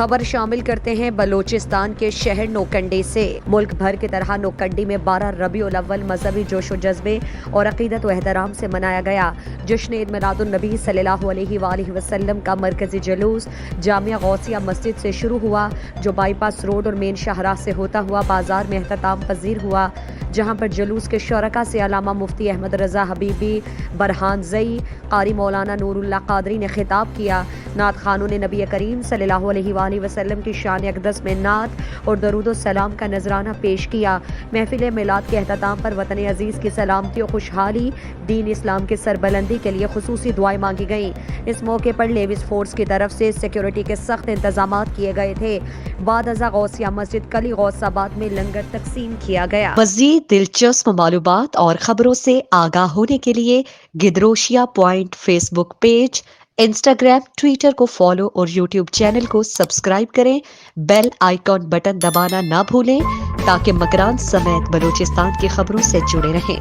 خبر شامل کرتے ہیں بلوچستان کے شہر نوکنڈی سے۔ ملک بھر کی طرح نوکنڈی میں 12 ربیع الاول مذہبی جوش و جذبے اور عقیدت و احترام سے منایا گیا۔ جشن عید میلاد النبی صلی اللہ علیہ وآلہ وسلم کا مرکزی جلوس جامعہ غوثیہ مسجد سے شروع ہوا، جو بائی پاس روڈ اور مین شاہراہ سے ہوتا ہوا بازار میں اختتام پذیر ہوا، جہاں پر جلوس کے شرکاء سے علامہ مفتی احمد رضا حبیبی برہان زئی، قاری مولانا نور اللہ قادری نے خطاب کیا۔ نعت خوانوں نے نبی کریم صلی اللہ علیہ وآلہ وسلم کی شان اقدس میں نعت اور درود و سلام کا نذرانہ پیش کیا۔ محفل میلاد کے اختتام پر وطن عزیز کی سلامتی و خوشحالی، دین اسلام کی سربلندی کے لیے خصوصی دعائیں مانگی گئیں۔ اس موقع پر لیویس فورس کی طرف سے سیکیورٹی کے سخت انتظامات کیے گئے تھے۔ بعد ازاں غوثیہ مسجد کلی غوث آباد میں لنگر تقسیم کیا گیا۔ مزید دلچسپ معلومات اور خبروں سے آگاہ ہونے کے لیے Gedrosia point Facebook page, Instagram, Twitter کو فالو اور یوٹیوب چینل کو سبسکرائب کریں۔ بیل آئیکن بٹن دبانا نہ بھولیں تاکہ مکران سمیت بلوچستان کی خبروں سے جڑے رہیں۔